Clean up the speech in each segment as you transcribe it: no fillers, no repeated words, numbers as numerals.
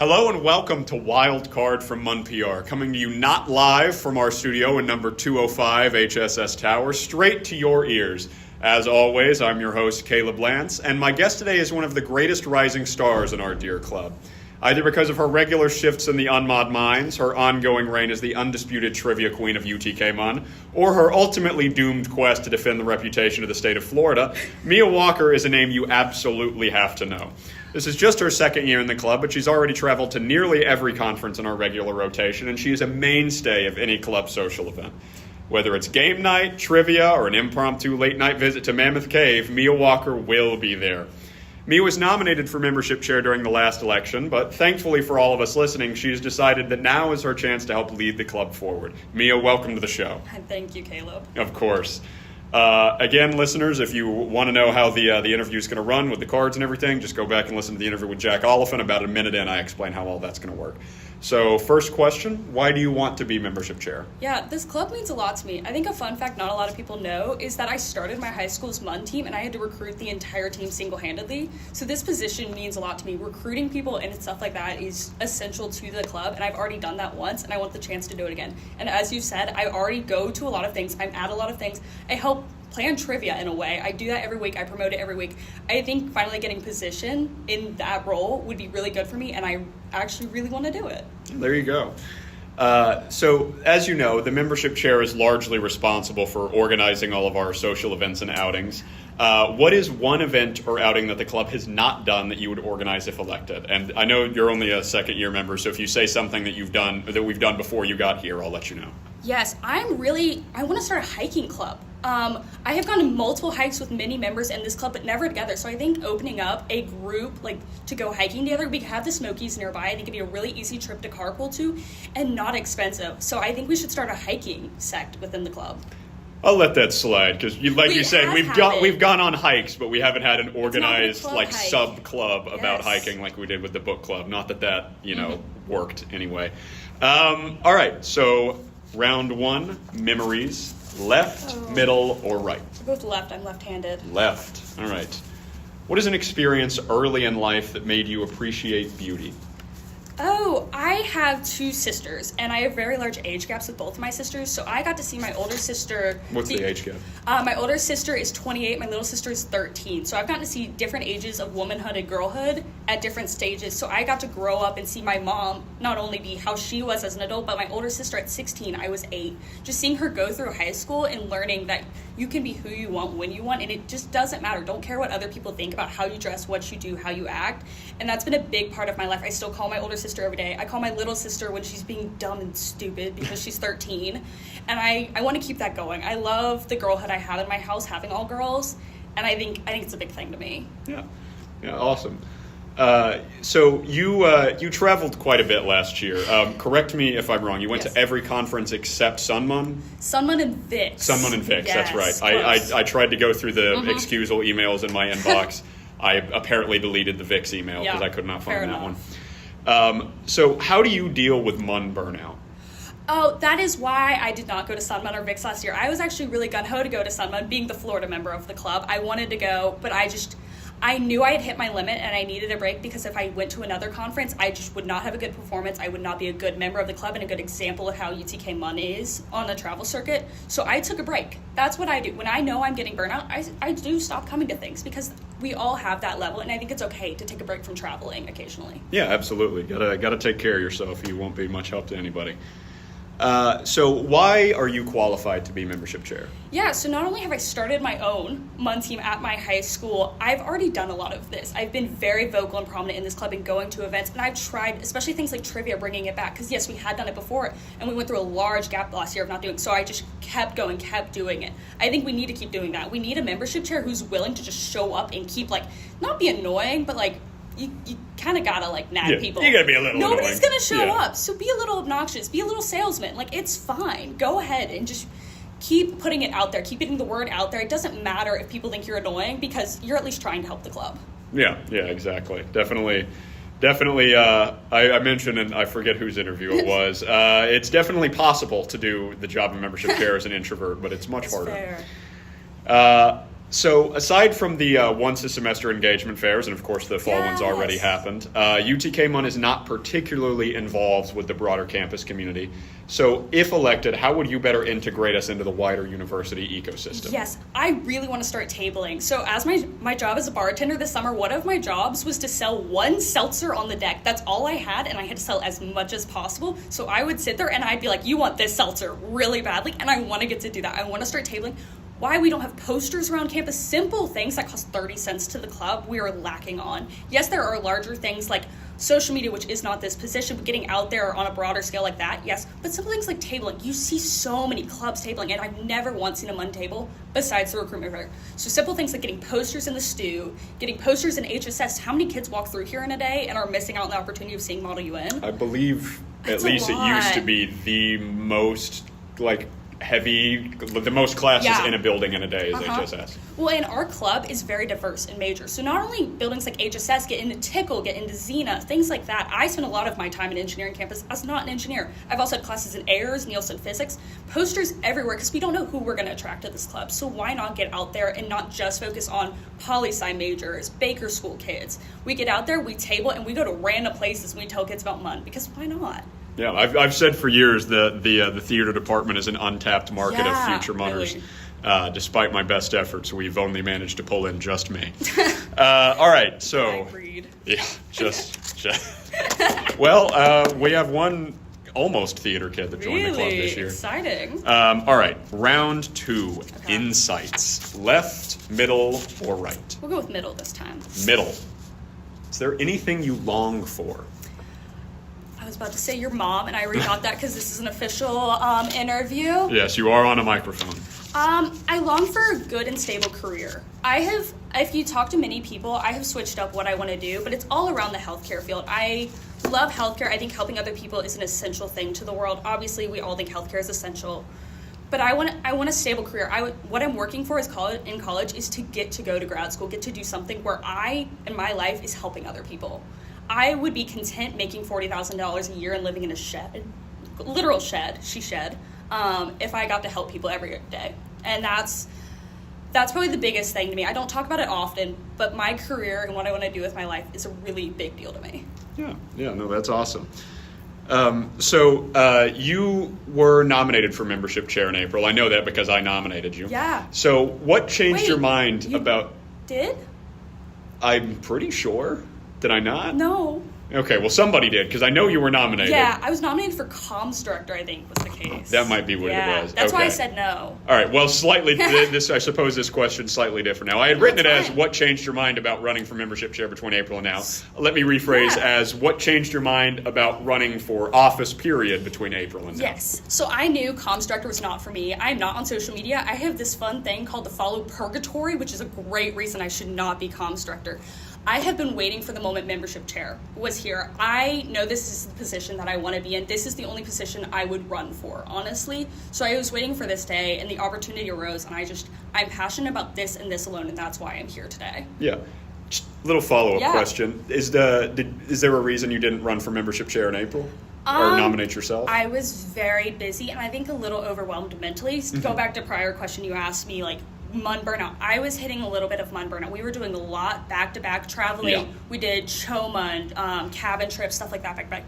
Hello and welcome to Wild Card from MUNPR, coming to you not live from our studio in number 205 HSS Tower, straight to your ears. As always, I'm your host, Caleb Lance, and my guest today is one of the greatest rising stars in our dear club. Either because of her regular shifts in the Unmod Mines, her ongoing reign as the undisputed trivia queen of UTK Mun, or her ultimately doomed quest to defend the reputation of the state of Florida, Mia Walker is a name you absolutely have to know. This is just her second year in the club, but she's already traveled to nearly every conference in our regular rotation, and she is a mainstay of any club social event. Whether it's game night, trivia, or an impromptu late-night visit to Mammoth Cave, Mia Walker will be there. Mia was nominated for membership chair during the last election, but thankfully for all of us listening, she's decided that now is her chance to help lead the club forward. Mia, welcome to the show. Thank you, Caleb. Of course. Again, listeners, if you want to know how the interview is going to run with the cards and everything, just go back and listen to the interview with Jack Oliphant. About a minute in, I explain how all that's going to work. So, first question, why do you want to be membership chair? Yeah, this club means a lot to me. I think a fun fact not a lot of people know is that I started my high school's MUN team and I had to recruit the entire team single-handedly. So this position means a lot to me. Recruiting people and stuff like that is essential to the club, and I've already done that once, and I want the chance to do it again. And as you said, I already go to a lot of things. I'm at a lot of things. I help plan trivia in a way. I do that every week. I promote it every week. I think finally getting position in that role would be really good for me, and I actually really want to do it. There you go. So, as you know, the membership chair is largely responsible for organizing all of our social events and outings. What is one event or outing that the club has not done that you would organize if elected? And I know you're only a second-year member, so if you say something that we've done before you got here, I'll let you know. Yes, I want to start a hiking club. I have gone to multiple hikes with many members in this club, but never together. So I think opening up a group, to go hiking together, we have the Smokies nearby. I think it'd be a really easy trip to carpool to and not expensive. So I think we should start a hiking sect within the club. I'll let that slide because, like you said, we've gone on hikes, but we haven't had an organized sub club about hiking like we did with the book club. Not that worked anyway. All right, so round one, memories. Left, middle, or right? Both left. I'm left-handed. Left. All right. What is an experience early in life that made you appreciate beauty? Oh, I have two sisters, and I have very large age gaps with both of my sisters, so I got to see my older sister... What's the age gap? My older sister is 28, my little sister is 13, so I've gotten to see different ages of womanhood and girlhood at different stages, so I got to grow up and see my mom not only be how she was as an adult, but my older sister at 16, I was 8. Just seeing her go through high school and learning that you can be who you want when you want, and it just doesn't matter. Don't care what other people think about how you dress, what you do, how you act, and that's been a big part of my life. I still call my older sister every day. I call my little sister when she's being dumb and stupid because she's 13, and I want to keep that going. I love the girlhood I have in my house, having all girls, and I think it's a big thing to me. Yeah, awesome. So you traveled quite a bit last year. Correct me if I'm wrong. You went to every conference except Sunmun? Sunmun and VIX. Sunmun and VIX, yes, that's right. I tried to go through the excusal emails in my inbox. I apparently deleted the VIX email because I could not find that one. So how do you deal with MUN burnout? Oh, that is why I did not go to Sunmun or VIX last year. I was actually really gung-ho to go to Sunmun, being the Florida member of the club. I wanted to go, but I knew I had hit my limit and I needed a break because if I went to another conference, I just would not have a good performance. I would not be a good member of the club and a good example of how UTK MUN is on the travel circuit. So I took a break. That's what I do. When I know I'm getting burnout, I do stop coming to things because we all have that level, and I think it's okay to take a break from traveling occasionally. Yeah, absolutely. Gotta take care of yourself. You won't be much help to anybody. So why are you qualified to be membership chair? Yeah, so not only have I started my own MUN team at my high school, I've already done a lot of this. I've been very vocal and prominent in this club and going to events, and I've tried, especially things like trivia, bringing it back. Because yes, we had done it before, and we went through a large gap last year of not doing it, so I just kept going, kept doing it. I think we need to keep doing that. We need a membership chair who's willing to just show up and keep, not be annoying, but, you kind of gotta nag people. You gotta be a little Nobody's annoying. Gonna show up, so be a little obnoxious, be a little salesman. It's fine. Go ahead and just keep putting it out there. Keep getting the word out there. It doesn't matter if people think you're annoying because you're at least trying to help the club. Yeah, exactly. Definitely. I mentioned, and I forget whose interview it was. It's definitely possible to do the job of membership chair as an introvert, but it's much harder. Fair. So aside from the once a semester engagement fairs, and of course the fall ones already Yes. happened, UTK MUN is not particularly involved with the broader campus community. So if elected, how would you better integrate us into the wider university ecosystem? Yes, I really want to start tabling. So as my job as a bartender this summer, one of my jobs was to sell one seltzer on the deck. That's all I had, and I had to sell as much as possible. So I would sit there and I'd be like, you want this seltzer really badly, and I want to get to do that. I want to start tabling. Why we don't have posters around campus, simple things that cost 30 cents to the club, we are lacking on. Yes, there are larger things like social media, which is not this position, but getting out there on a broader scale like that, yes. But simple things like tabling. You see so many clubs tabling, and I've never once seen a MUN table besides the recruitment fair. So simple things like getting posters in the stew, getting posters in HSS. How many kids walk through here in a day and are missing out on the opportunity of seeing Model UN? I believe That's at a least it used to lot. be the most the most classes Yeah. in a building in a day is HSS. Well, and our club is very diverse in majors. So not only buildings like HSS get into Tickle, get into Xena, things like that. I spend a lot of my time in engineering campus as not an engineer. I've also had classes in Ayers, Nielsen Physics, posters everywhere because we don't know who we're going to attract to this club. So why not get out there and not just focus on poli-sci majors, Baker School kids. We get out there, we table, and we go to random places and we tell kids about MUN because why not? Yeah, I've said for years that the theater department is an untapped market of future Munners. Really. Despite my best efforts, we've only managed to pull in just me. All right, so Agreed. yeah, just well, we have one almost theater kid that joined the club this year. Exciting. All right, round 2, insights. Left, middle, or right? We'll go with middle this time. Middle. Is there anything you long for? I was about to say your mom, and I already got that because this is an official interview. Yes, you are on a microphone. I long for a good and stable career. If you talk to many people, I have switched up what I want to do, but it's all around the healthcare field. I love healthcare. I think helping other people is an essential thing to the world. Obviously, we all think healthcare is essential, but I want a stable career. What I'm working for in college is to go to grad school, get to do something where in my life, is helping other people. I would be content making $40,000 a year and living in a shed, literal shed, if I got to help people every day. And that's probably the biggest thing to me. I don't talk about it often, but my career and what I want to do with my life is a really big deal to me. Yeah, no, that's awesome. So you were nominated for membership chair in April. I know that because I nominated you. Yeah. So what changed Wait, your mind you about... Did? I'm pretty sure. Did I not? No. Okay, well, somebody did, because I know you were nominated. Yeah, I was nominated for comms director, I think, was the case. That might be what it was. That's why I Okay. said no. All right, well, I suppose this question's slightly different now. I had written it That's as fine. what changed your mind about running for membership chair between April and now. Let me rephrase as what changed your mind about running for office period between April and now. Yes. So I knew comms director was not for me. I'm not on social media. I have this fun thing called the follow purgatory, which is a great reason I should not be comms director. I have been waiting for the moment membership chair was here. I know this is the position that I want to be in. This is the only position I would run for, honestly. So I was waiting for this day, and the opportunity arose, and I'm passionate about this and this alone, and that's why I'm here today. Yeah. Just a little follow-up question. Is there a reason you didn't run for membership chair in April? Or nominate yourself? I was very busy, and I think a little overwhelmed mentally. Go back to prior question you asked me, like, MUN burnout. I was hitting a little bit of MUN burnout. We were doing a lot back-to-back traveling. Yeah. We did CHOMUN, cabin trips, stuff like that back-to-back.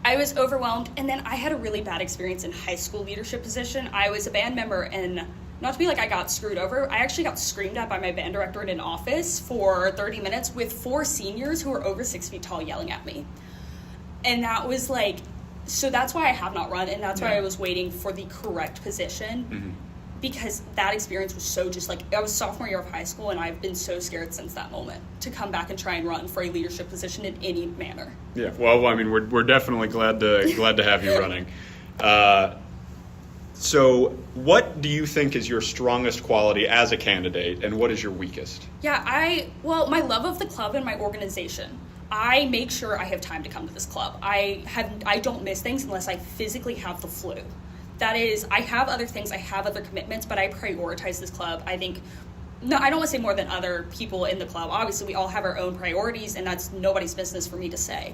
I was overwhelmed, and then I had a really bad experience in high school leadership position. I was a band member, and not to be like I got screwed over, I actually got screamed at by my band director in an office for 30 minutes with 4 seniors who were over 6 feet tall yelling at me. And that was like, so that's why I have not run, and that's why I was waiting for the correct position. Mm-hmm. Because that experience was so just like, I was sophomore year of high school, and I've been so scared since that moment to come back and try and run for a leadership position in any manner. Yeah, well, I mean, we're definitely glad to have you running. So what do you think is your strongest quality as a candidate, and what is your weakest? Yeah, my love of the club and my organization. I make sure I have time to come to this club. I don't miss things unless I physically have the flu. That is, I have other things, I have other commitments, but I prioritize this club. I think, no, I don't want to say more than other people in the club. Obviously, we all have our own priorities, and that's nobody's business for me to say.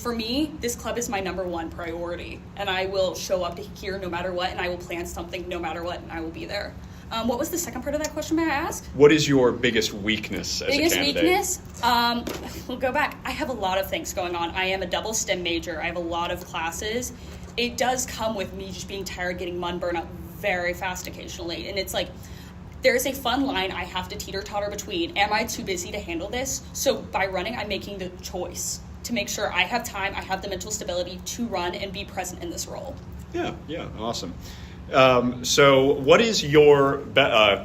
For me, this club is my number one priority, and I will show up to here no matter what, and I will plan something no matter what, and I will be there. What was the second part of that question, may I ask? What is your biggest weakness as a candidate? Biggest weakness? We'll go back. I have a lot of things going on. I am a double STEM major. I have a lot of classes. It does come with me just being tired, getting MUN burnout very fast occasionally. And it's like, there's a fun line I have to teeter-totter between. Am I too busy to handle this? So by running, I'm making the choice to make sure I have time, I have the mental stability to run and be present in this role. Yeah, awesome. So what is your,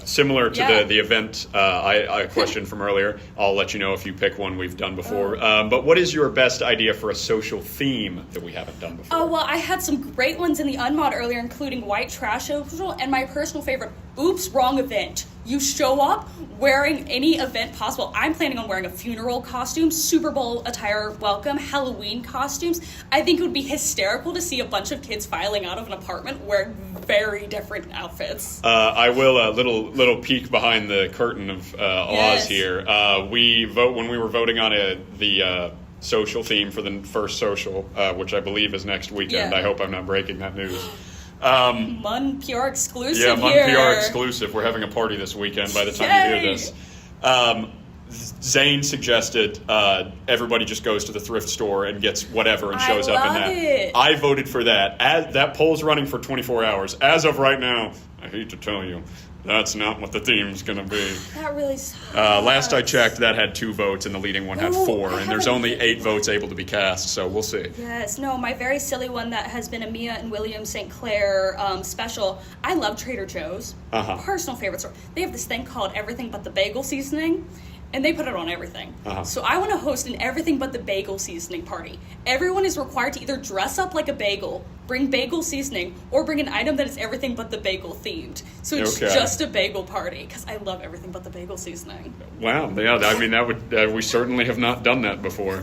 similar to the event I question from earlier, I'll let you know if you pick one we've done before, but what is your best idea for a social theme that we haven't done before? Oh, well, I had some great ones in the unmod earlier, including white trash social, and my personal favorite, oops, wrong event. You show up wearing any event possible. I'm planning on wearing a funeral costume, Super Bowl attire welcome, Halloween costumes. I think it would be hysterical to see a bunch of kids filing out of an apartment wearing very different outfits. I will little peek behind the curtain of Oz here. When we were voting on the social theme for the first social, which I believe is next weekend. Yeah. I hope I'm not breaking that news. MUNPR exclusive Yeah, here. MUNPR exclusive. We're having a party this weekend by the time you hear this. Zane suggested everybody just goes to the thrift store and gets whatever and shows up in that. It. I voted for that. That poll's running for 24 hours. As of right now, I hate to tell you, that's not what the theme's going to be. That really sucks. Last I checked, that had 2 votes, and the leading one had 4, and there's haven't- only 8 votes able to be cast, so we'll see. Yes, no, my very silly one that has been a Mia and William St. Clair special. I love Trader Joe's. Personal favorite store. They have this thing called Everything But the Bagel Seasoning, and they put it on everything. So I want to host an Everything But the Bagel Seasoning party. Everyone is required to either dress up like a bagel, bring bagel seasoning, or bring an item that is everything but the bagel themed. So it's just a bagel party, because I love Everything But the Bagel Seasoning. Wow, yeah, I mean, that would we certainly have not done that before.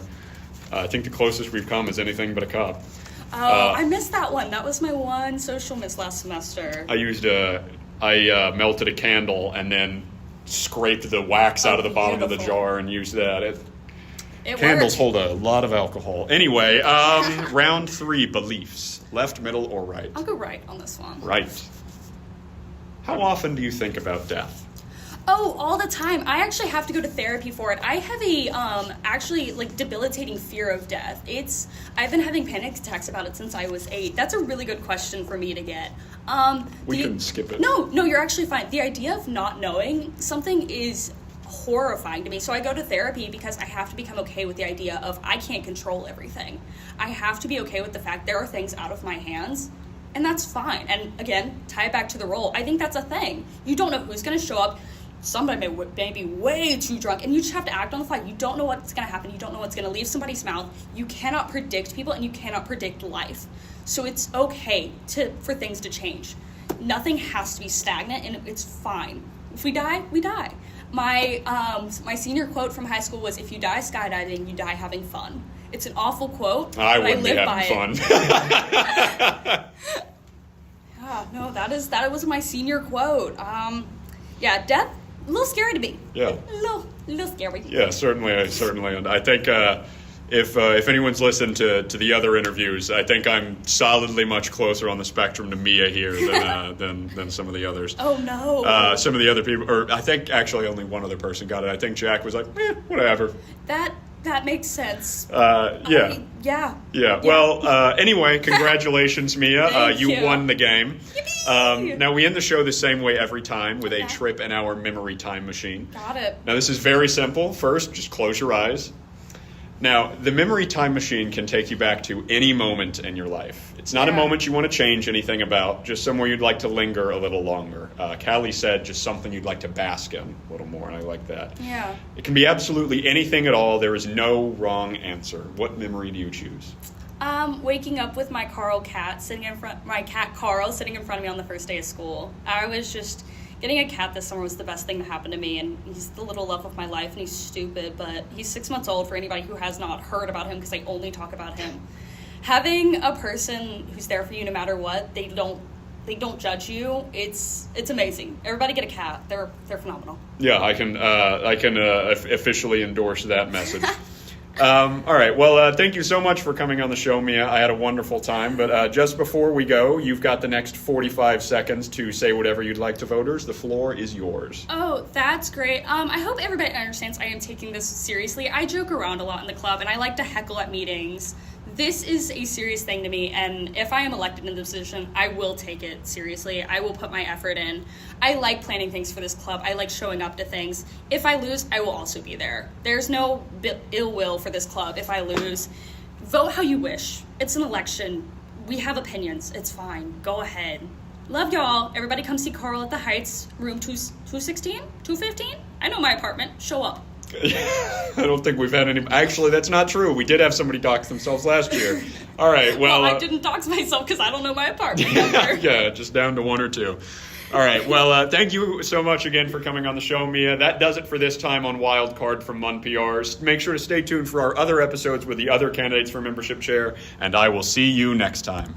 I think the closest we've come is Anything But a Cop. Oh, I missed that one. That was my one social miss last semester. I melted a candle and then scraped the wax out of the bottom of the jar and used that. Candles hold a lot of alcohol. Anyway, round 3, beliefs. Left, middle, or right? I'll go right on this one. Right. How often do you think about death? Oh, all the time. I actually have to go to therapy for it. I have a actually debilitating fear of death. I've been having panic attacks about it since I was 8. That's a really good question for me to get. We can skip it. No, you're actually fine. The idea of not knowing something is horrifying to me. So I go to therapy because I have to become okay with the idea of I can't control everything. I have to be okay with the fact there are things out of my hands. And that's fine. And again, tie it back to the role. I think that's a thing. You don't know who's going to show up. Somebody may be way too drunk, and you just have to act on the fly. You don't know what's going to happen. You don't know what's going to leave somebody's mouth. You cannot predict people, and you cannot predict life. So it's okay for things to change. Nothing has to be stagnant, and it's fine. If we die, we die. My senior quote from high school was, "If you die skydiving, you die having fun." It's an awful quote, I but wouldn't I live be by having it. fun. Yeah, no, that was my senior quote. Yeah, death, a little scary to me. Yeah. A little scary. Yeah, certainly. And I think if anyone's listened to the other interviews, I think I'm solidly much closer on the spectrum to Mia here than some of the others. Oh, no. Some of the other people, or I think actually only one other person got it. I think Jack was like, whatever. That makes sense. Yeah. Yeah. Well, anyway, congratulations, Mia. Thank You you. won the game. Yippee! Now, we end the show the same way every time with a Okay. trip in our memory time machine. Got it. Now, this is very simple. First, just close your eyes. Now, the memory time machine can take you back to any moment in your life. It's not a moment you want to change anything about, just somewhere you'd like to linger a little longer. Calli said just something you'd like to bask in a little more, and I like that. Yeah. It can be absolutely anything at all. There is no wrong answer. What memory do you choose? Waking up with my cat Carl sitting in front of me on the first day of school. I was just getting a cat this summer was the best thing to happen to me, and he's the little love of my life, and he's stupid, but he's 6 months old for anybody who has not heard about him because I only talk about him. Having a person who's there for you no matter what, they don't judge you. It's amazing. Everybody get a cat. They're phenomenal. Yeah, I can officially endorse that message. All right. Well, thank you so much for coming on the show, Mia. I had a wonderful time. But just before we go, you've got the next 45 seconds to say whatever you'd like to voters. The floor is yours. Oh, that's great. I hope everybody understands I am taking this seriously. I joke around a lot in the club, and I like to heckle at meetings. This is a serious thing to me, and if I am elected in the position, I will take it seriously. I will put my effort in. I like planning things for this club. I like showing up to things. If I lose, I will also be there. There's no ill will for this club if I lose. Vote how you wish. It's an election. We have opinions. It's fine. Go ahead. Love y'all. Everybody come see Carl at the Heights, room 216, 215. I know my apartment. Show up. I don't think we've had any. Actually, that's not true. We did have somebody dox themselves last year. All right. Well, I didn't dox myself because I don't know my apartment. Yeah, just down to one or two. All right. Well, thank you so much again for coming on the show, Mia. That does it for this time on Wildcard from MUNPR. Make sure to stay tuned for our other episodes with the other candidates for membership chair, and I will see you next time.